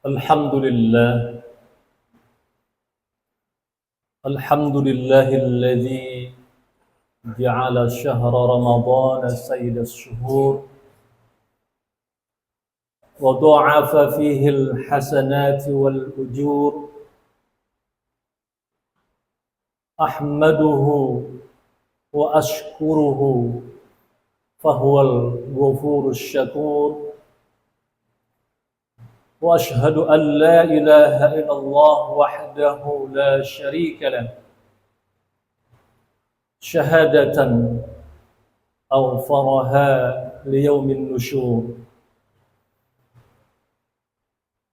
الحمد لله الحمد لله الذي جعل شهر رمضان سيد الشهور وضاعف فيه الحسنات والأجور. أحمده وأشكره فهو الغفور الشكور، وأشهد أن لا إله إلا الله وحده لا شريك له شهادة أوفرها ليوم النشور.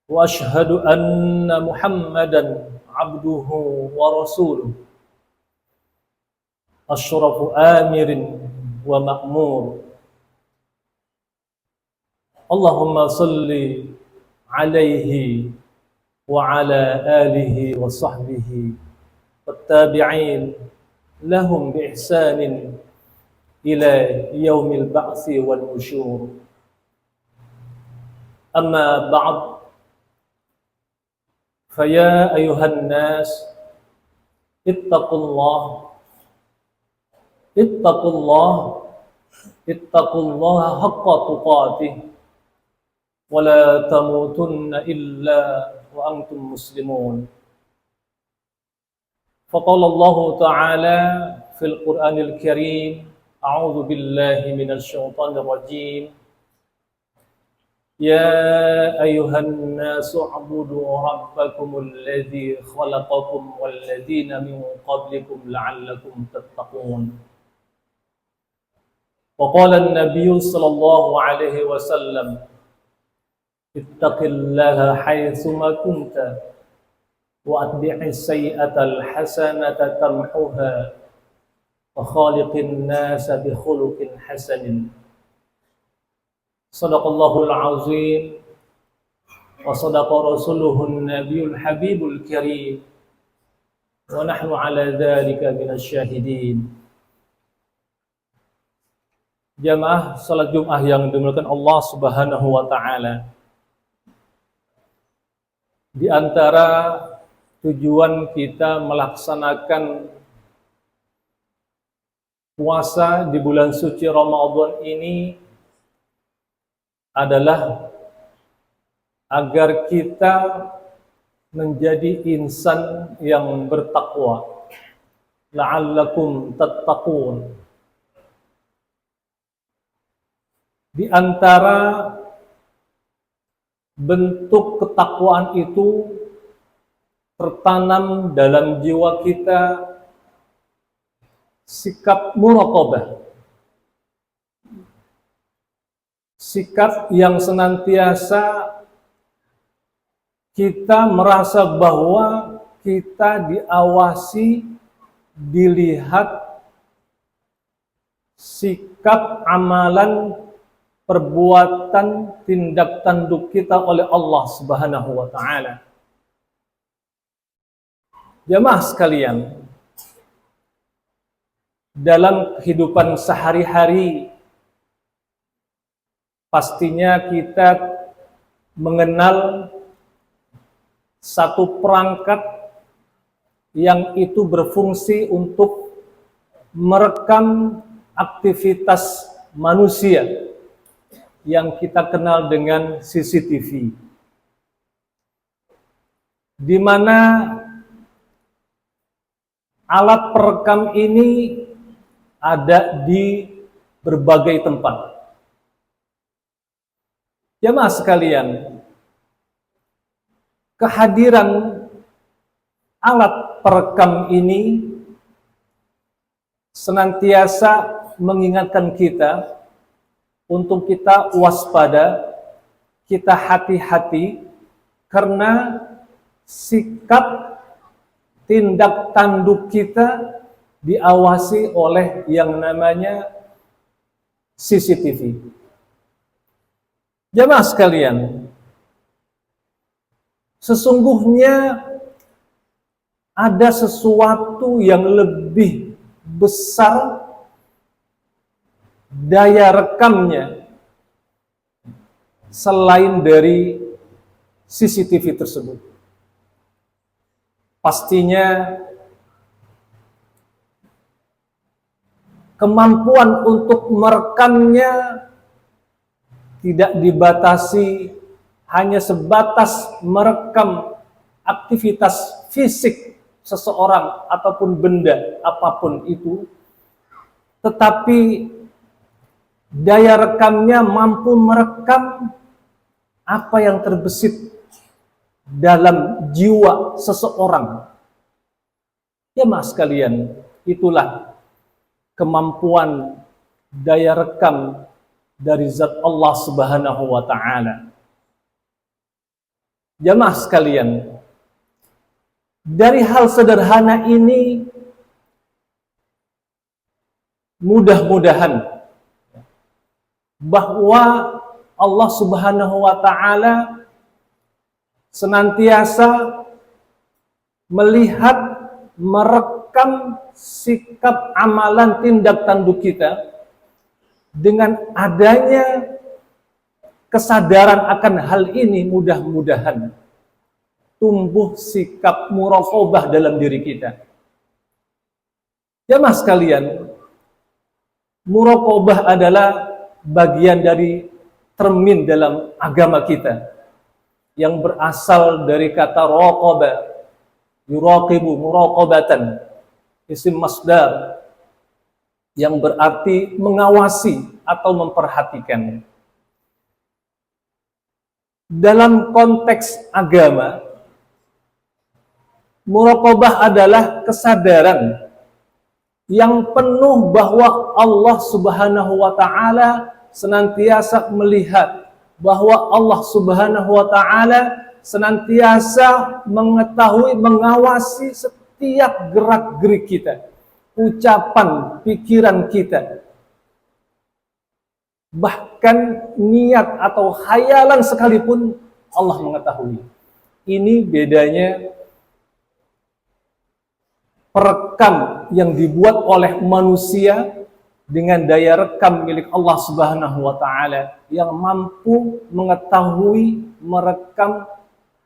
وأشهد أن محمدا عبده ورسوله أشرف آمر ومأمور. اللهم صل عليه وعلى آله وصحبه والتابعين لهم بإحسان إلى يوم البعث والنشور. أما بعد، فيا أيها الناس اتقوا الله اتقوا الله اتقوا الله حق تقاته ولا تموتن إلا وأنتم مسلمون. فقال الله تعالى في القرآن الكريم: أعوذ بالله من الشيطان الرجيم. يا أيها الناس اعبدوا ربكم الذي خلقكم والذين من قبلكم لعلكم تتقون. وقال النبي صلى الله عليه وسلم: اتق الله حيثما كنت وأتبع السيئة الحسنة تمحها وخالق الناس بخلق حسن. صدق الله العظيم وصدق رسوله النبي الحبيب الكريم ونحن على ذلك من الشاهدين. Jamaah salat Jumat yang dimuliakan Allah Subhanahu wa taala. Di antara tujuan kita melaksanakan puasa di bulan suci Ramadan ini adalah agar kita menjadi insan yang bertakwa. La'allakum tattaqun. Di antara bentuk ketakwaan itu tertanam dalam jiwa kita sikap muraqabah, sikap yang senantiasa kita merasa bahwa kita diawasi, dilihat sikap, amalan, perbuatan, tindak tanduk kita oleh Allah Subhanahu wa taala. Jamaah sekalian, dalam kehidupan sehari-hari pastinya kita mengenal satu perangkat yang itu berfungsi untuk merekam aktivitas manusia yang kita kenal dengan CCTV, di mana alat perekam ini ada di berbagai tempat. Jamaah sekalian, kehadiran alat perekam ini senantiasa mengingatkan kita untuk kita waspada, kita hati-hati, karena sikap tindak tanduk kita diawasi oleh yang namanya CCTV. Jamaah sekalian, sesungguhnya ada sesuatu yang lebih besar daya rekamnya selain dari CCTV tersebut. Pastinya kemampuan untuk merekamnya tidak dibatasi hanya sebatas merekam aktivitas fisik seseorang ataupun benda apapun itu, tetapi daya rekamnya mampu merekam apa yang terbesit dalam jiwa seseorang. Jemaah sekalian, itulah kemampuan daya rekam dari zat Allah Subhanahu wa ta'ala. Jemaah sekalian, dari hal sederhana ini mudah-mudahan bahwa Allah Subhanahu wa ta'ala senantiasa melihat, merekam sikap, amalan, tindak tanduk kita. Dengan adanya kesadaran akan hal ini, mudah-mudahan tumbuh sikap muraqabah dalam diri kita. Jemaah sekalian, muraqabah adalah bagian dari termin dalam agama kita yang berasal dari kata raqaba, yuraqibu muraqabatan, isim masdar yang berarti mengawasi atau memperhatikan. Dalam konteks agama, muraqabah adalah kesadaran yang penuh bahwa Allah Subhanahu wa ta'ala senantiasa melihat, bahwa Allah Subhanahu wa ta'ala senantiasa mengetahui, mengawasi setiap gerak-gerik kita, ucapan, pikiran kita. Bahkan niat atau khayalan sekalipun Allah mengetahui. Ini bedanya perekam yang dibuat oleh manusia dengan daya rekam milik Allah Subhanahu wa ta'ala yang mampu mengetahui, merekam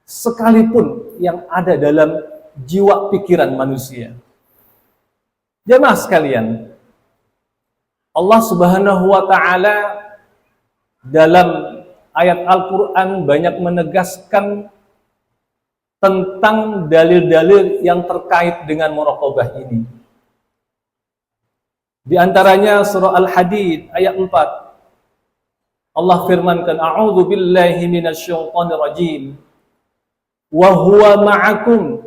sekalipun yang ada dalam jiwa pikiran manusia. Jemaah sekalian, Allah Subhanahu wa ta'ala dalam ayat Al-Quran banyak menegaskan tentang dalil-dalil yang terkait dengan muraqabah ini. Di antaranya surah Al-Hadid ayat 4. Allah firmankan, A'udzu billahi minasyaitonir rajim. Wa huwa ma'akum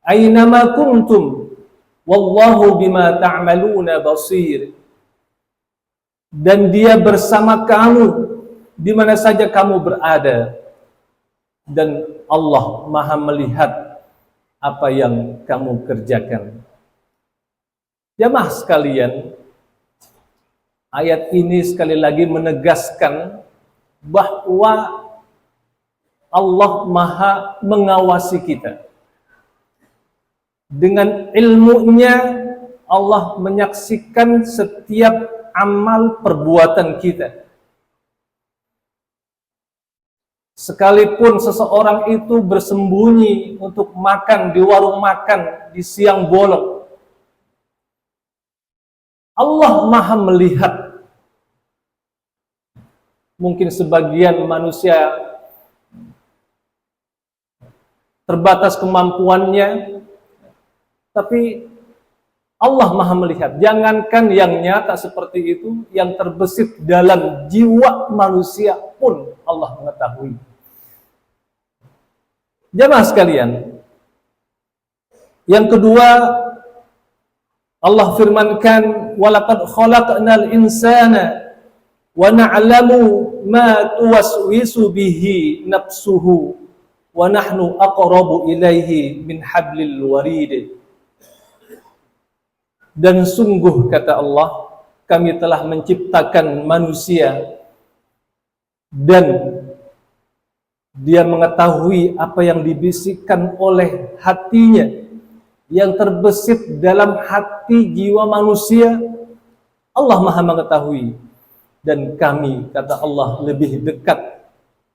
aynama kuntum wallahu bima ta'maluna basir. Dan dia bersama kamu di mana saja kamu berada, dan Allah Maha melihat apa yang kamu kerjakan. Jemaah sekalian, ayat ini sekali lagi menegaskan bahwa Allah Maha mengawasi kita. Dengan ilmunya Allah menyaksikan setiap amal perbuatan kita. Sekalipun seseorang itu bersembunyi untuk makan di warung makan di siang bolong, Allah Maha melihat. Mungkin sebagian manusia terbatas kemampuannya, tapi Allah Maha melihat. Jangankan yang nyata seperti itu, yang terbesit dalam jiwa manusia pun Allah mengetahui. Jemaah sekalian, yang kedua, Allah firmankan, walaqad khalaqnal insana wa na'lamu ma tuwaswisu bihi nafsuhu wa nahnu aqrabu ilaihi min hablil warid. Dan sungguh, kata Allah, kami telah menciptakan manusia dan dia mengetahui apa yang dibisikkan oleh hatinya, yang terbesit dalam hati jiwa manusia. Allah Maha mengetahui, dan kami, kata Allah, lebih dekat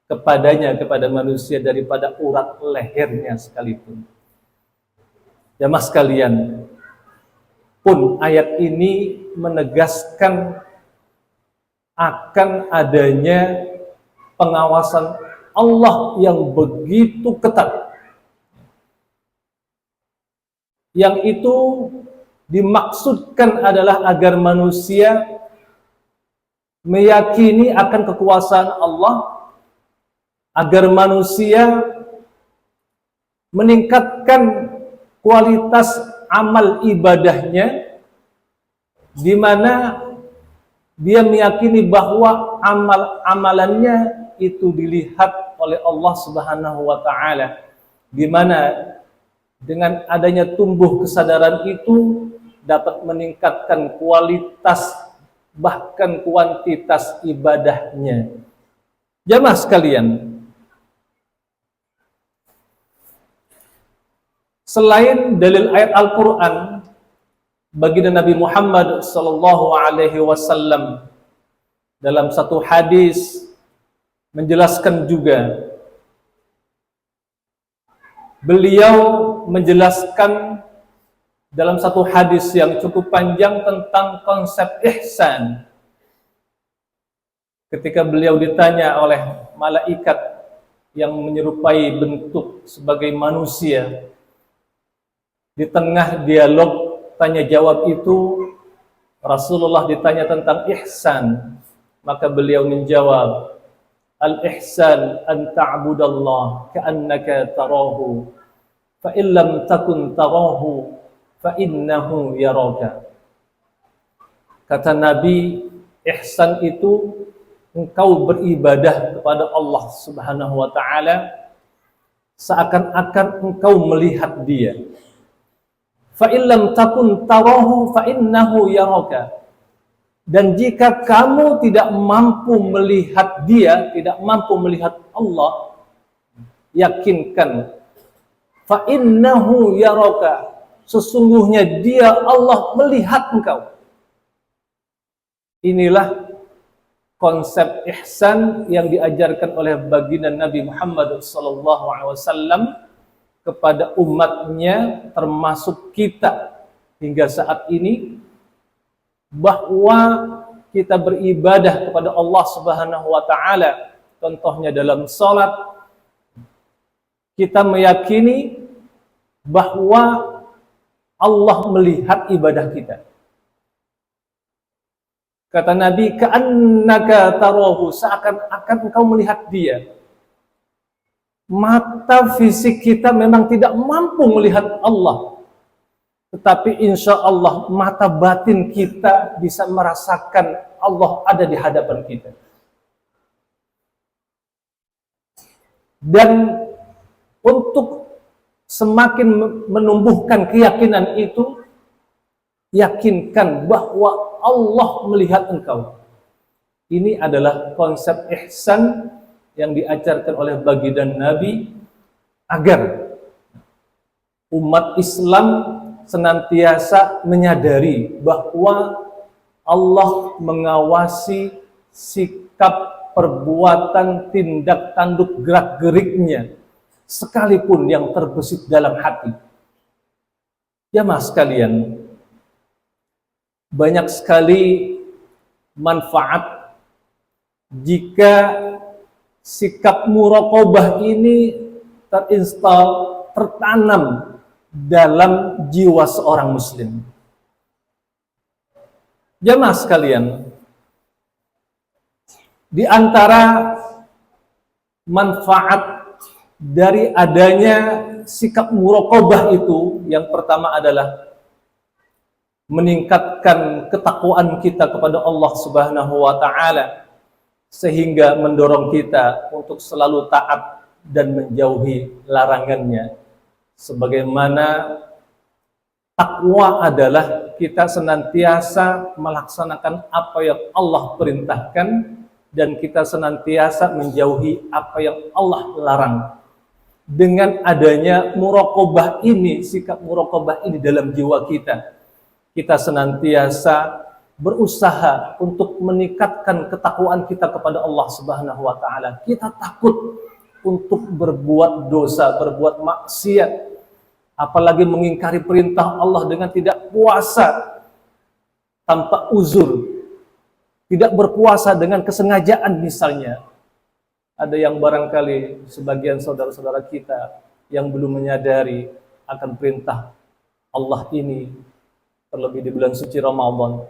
kepada manusia daripada urat lehernya sekalipun. Jamaah sekalian, pun ayat ini menegaskan akan adanya pengawasan Allah yang begitu ketat, yang itu dimaksudkan adalah agar manusia meyakini akan kekuasaan Allah, agar manusia meningkatkan kualitas amal ibadahnya, di mana dia meyakini bahwa amalannya itu dilihat oleh Allah Subhanahu wa taala, di mana dengan adanya tumbuh kesadaran itu dapat meningkatkan kualitas bahkan kuantitas ibadahnya. Jamaah sekalian, selain dalil ayat Al-Qur'an, baginda Nabi Muhammad sallallahu alaihi wasallam dalam satu hadis menjelaskan juga. Beliau menjelaskan dalam satu hadis yang cukup panjang tentang konsep ihsan. Ketika beliau ditanya oleh malaikat yang menyerupai bentuk sebagai manusia, di tengah dialog tanya jawab itu Rasulullah ditanya tentang ihsan, maka beliau menjawab, al-ihsan an ta'budallah ka'annaka tarahu fa in lam takun tarahu fa innahu yaraka. Kata Nabi, ihsan itu engkau beribadah kepada Allah Subhanahu wa taala seakan-akan engkau melihat Dia. Fa in lam takun tarahu fa innahu yaraka. Dan jika kamu tidak mampu melihat Dia, tidak mampu melihat Allah, yakinkan, fa innahu yaraka, sesungguhnya Dia, Allah, melihat engkau. Inilah konsep ihsan yang diajarkan oleh baginda Nabi Muhammad SAW kepada umatnya, termasuk kita hingga saat ini, bahwa kita beribadah kepada Allah Subhanahu wa taala. Contohnya dalam salat, kita meyakini bahwa Allah melihat ibadah kita. Kata Nabi, ka'annaka tarahu, seakan-akan engkau melihat Dia. Mata fisik kita memang tidak mampu melihat Allah, tetapi insya Allah mata batin kita bisa merasakan Allah ada di hadapan kita. Dan untuk semakin menumbuhkan keyakinan itu, yakinkan bahwa Allah melihat engkau. Ini adalah konsep ihsan yang diajarkan oleh baginda Nabi agar umat Islam senantiasa menyadari bahwa Allah mengawasi sikap, perbuatan, tindak tanduk, gerak geriknya, sekalipun yang terbesit dalam hati. Jamaah sekalian, banyak sekali manfaat jika sikap muraqabah ini terinstal, tertanam dalam jiwa seorang muslim. Jamaah sekalian, di antara manfaat dari adanya sikap muraqabah itu, yang pertama adalah meningkatkan ketakwaan kita kepada Allah Subhanahu wa taala, sehingga mendorong kita untuk selalu taat dan menjauhi larangannya. Sebagaimana takwa adalah kita senantiasa melaksanakan apa yang Allah perintahkan dan kita senantiasa menjauhi apa yang Allah larang. Dengan adanya muraqabah ini, sikap muraqabah ini dalam jiwa kita, kita senantiasa berusaha untuk meningkatkan ketakwaan kita kepada Allah Subhanahu wa taala. Kita takut untuk berbuat dosa, berbuat maksiat, apalagi mengingkari perintah Allah dengan tidak puasa tanpa uzur, tidak berpuasa dengan kesengajaan misalnya. Ada yang barangkali sebagian saudara-saudara kita yang belum menyadari akan perintah Allah ini, terlebih di bulan suci Ramadan.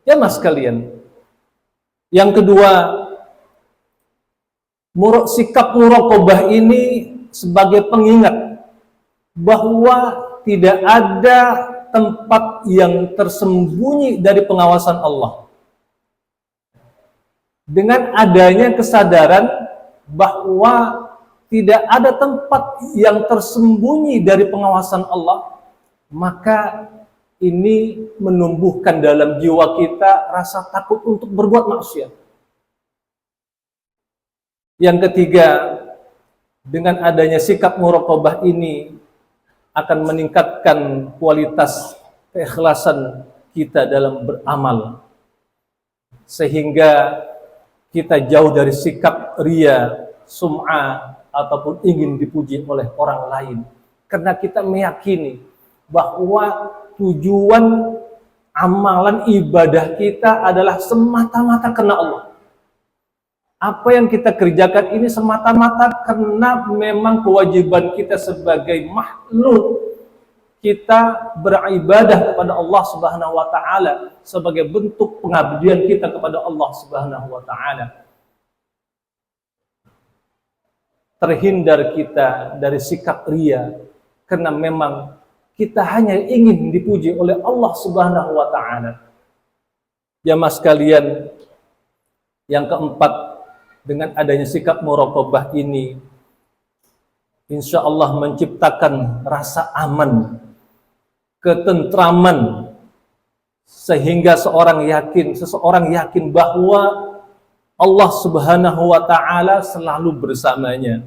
Ya mas kalian, yang kedua, sikap muraqabah ini sebagai pengingat bahwa tidak ada tempat yang tersembunyi dari pengawasan Allah. Dengan adanya kesadaran bahwa tidak ada tempat yang tersembunyi dari pengawasan Allah, maka ini menumbuhkan dalam jiwa kita rasa takut untuk berbuat maksiat. Yang ketiga, dengan adanya sikap muraqabah ini akan meningkatkan kualitas keikhlasan kita dalam beramal, sehingga kita jauh dari sikap riya, sum'ah, ataupun ingin dipuji oleh orang lain. Karena kita meyakini bahwa tujuan amalan ibadah kita adalah semata-mata karena Allah. Apa yang kita kerjakan ini semata-mata karena memang kewajiban kita sebagai makhluk, kita beribadah kepada Allah Subhanahu wa taala sebagai bentuk pengabdian kita kepada Allah Subhanahu wa taala. Terhindar kita dari sikap riya karena memang kita hanya ingin dipuji oleh Allah Subhanahu wa taala. Jamaah sekalian, yang keempat, dengan adanya sikap muraqabah ini insya Allah menciptakan rasa aman, ketentraman, sehingga seseorang yakin bahwa Allah Subhanahu wa taala selalu bersamanya.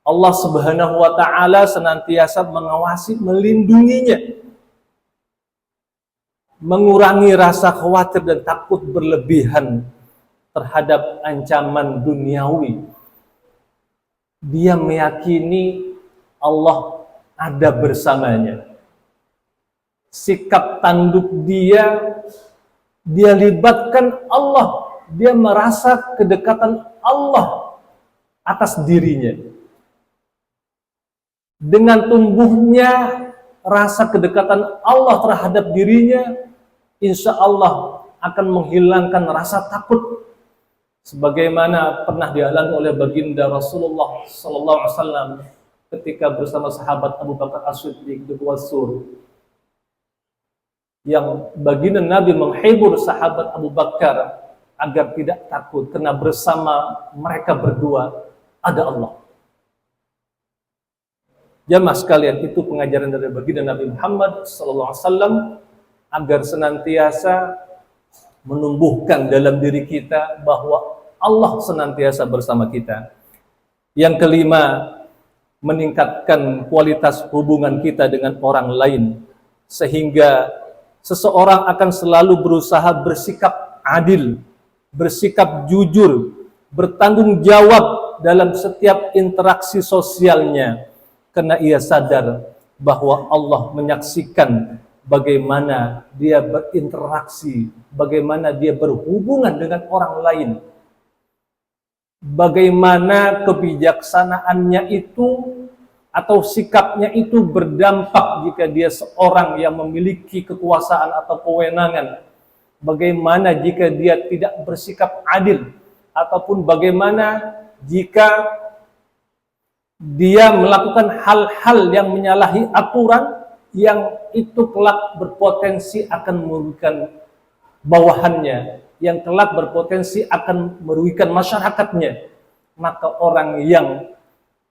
Allah Subhanahu wa taala senantiasa mengawasi, melindunginya, mengurangi rasa khawatir dan takut berlebihan terhadap ancaman duniawi. Dia meyakini Allah ada bersamanya. Sikap tanduk dia libatkan Allah. Dia merasa kedekatan Allah atas dirinya. Dengan tumbuhnya rasa kedekatan Allah terhadap dirinya, insya Allah akan menghilangkan rasa takut, sebagaimana pernah dialami oleh baginda Rasulullah SAW ketika bersama sahabat Abu Bakar As-Siddiq di Gua Sur, yang baginda Nabi menghibur sahabat Abu Bakar agar tidak takut karena bersama mereka berdua ada Allah. Jamaah sekalian, itu pengajaran dari baginda Nabi Muhammad SAW agar senantiasa menumbuhkan dalam diri kita bahwa Allah senantiasa bersama kita. Yang kelima, meningkatkan kualitas hubungan kita dengan orang lain, sehingga seseorang akan selalu berusaha bersikap adil, bersikap jujur, bertanggung jawab dalam setiap interaksi sosialnya, karena ia sadar bahwa Allah menyaksikan bagaimana dia berinteraksi, bagaimana dia berhubungan dengan orang lain, bagaimana kebijaksanaannya itu atau sikapnya itu berdampak jika dia seorang yang memiliki kekuasaan atau kewenangan, bagaimana jika dia tidak bersikap adil, ataupun bagaimana jika dia melakukan hal-hal yang menyalahi aturan yang itu kelak berpotensi akan merugikan bawahannya, yang kelak berpotensi akan merugikan masyarakatnya. Maka orang yang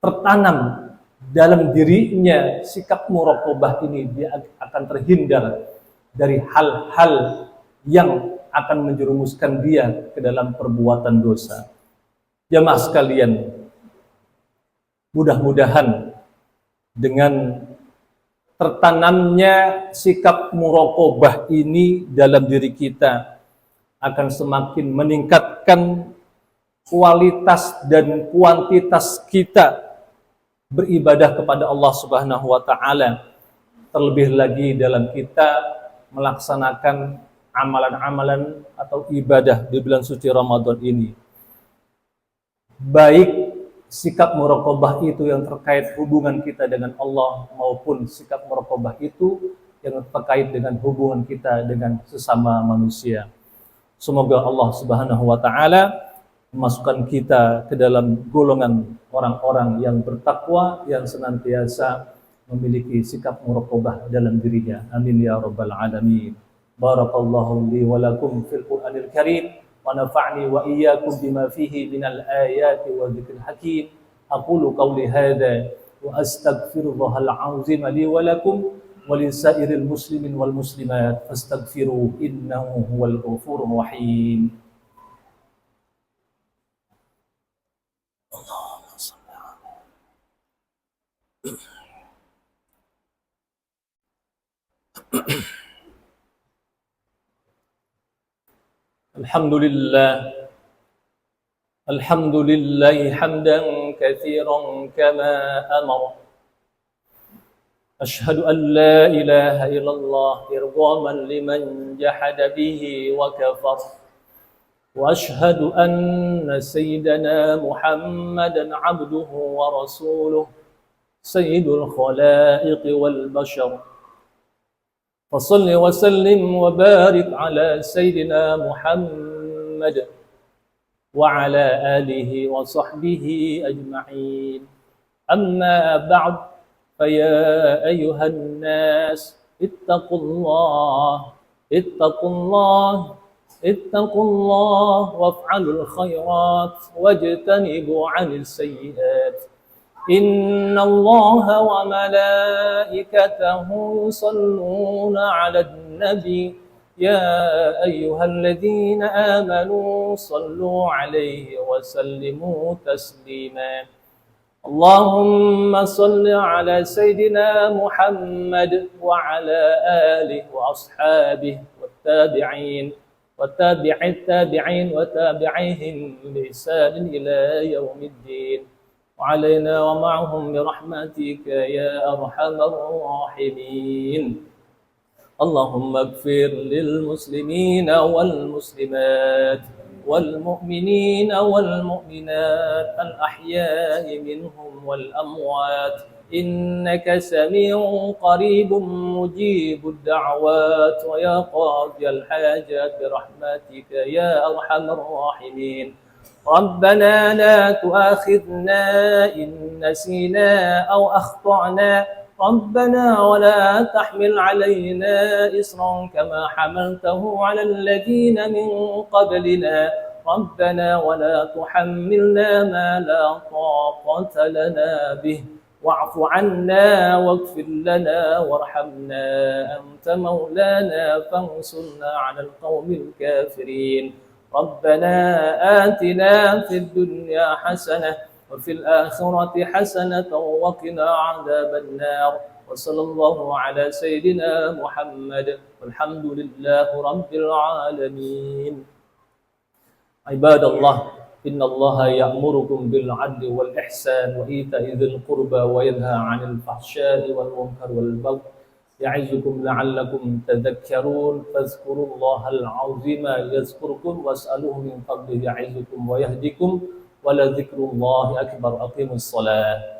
tertanam dalam dirinya sikap muraqabah ini, dia akan terhindar dari hal-hal yang akan menjerumuskan dia ke dalam perbuatan dosa. Jamaah sekalian, mudah-mudahan dengan tertanamnya sikap muraqabah ini dalam diri kita akan semakin meningkatkan kualitas dan kuantitas kita beribadah kepada Allah Subhanahu wa taala. Terlebih lagi dalam kita melaksanakan amalan-amalan atau ibadah di bulan suci Ramadan ini. Baik sikap muraqabah itu yang terkait hubungan kita dengan Allah maupun sikap muraqabah itu yang terkait dengan hubungan kita dengan sesama manusia. Semoga Allah Subhanahu wa taala memasukkan kita ke dalam golongan orang-orang yang bertakwa, yang senantiasa memiliki sikap muraqabah dalam dirinya. Amin ya rabbal alamin. Barakallahu li wa lakum fil Qur'anil Karim wa nafa'ni wa iyyakum bima fihi minal ayati wa dzikril hakim. Aqulu qawli hadza wa astaghfirullahal azim li wa lakum wa lisairil muslimin wal muslimat fastaghfiruhu innahu huwal ghafurur rahim. Alhamdulillah hamdan katsiran kama amara. Ashhadu an la ilaha illallah irghaman liman jahada bihi wa kafar. Wa ashhadu anna sayyidana Muhammadan abduhu wa rasuluh sayyidul khalaiq wal bashar. فصل وسلم وبارك على سيدنا محمد وعلى آله وصحبه أجمعين. أما بعد فيا أيها الناس اتقوا الله اتقوا الله اتقوا الله وافعلوا الخيرات واجتنبوا عن السيئات. إن الله وملائكته يصلون على النبي يا أيها الذين آمنوا صلوا عليه وسلموا تسليما. اللهم صل على سيدنا محمد وعلى آله وأصحابه والتابعين التابعين وتابعيهم بإحسان إلى يوم الدين وعلينا ومعهم برحمتك يا أرحم الراحمين. اللهم اغفر للمسلمين والمسلمات والمؤمنين والمؤمنات الأحياء منهم والأموات إنك سميع قريب مجيب الدعوات ويا قاضي الحاجات برحمتك يا أرحم الراحمين. ربنا لا تؤاخذنا إن نسينا أو أخطأنا ربنا ولا تحمل علينا إصرا كما حملته على الذين من قبلنا ربنا ولا تحملنا ما لا طاقة لنا به واعف عنا واغفر لنا وارحمنا أنت مولانا فانصرنا على القوم الكافرين. ربنا آتنا في الدنيا حسنة وفي الآخرة حسنة وقنا عذاب النار. وصلى الله على سيدنا محمد والحمد لله رب العالمين. عباد الله إن الله يأمركم بالعدل والإحسان وإيتاء ذي القربى وينهى عن الفحشاء والمنكر والبغي يعظكم لعلكم تذكرون. فاذكروا الله العظيم يذكركم واسألوه من فضله يعظكم ويهدكم ولذكر الله أكبر. أقيموا الصلاة.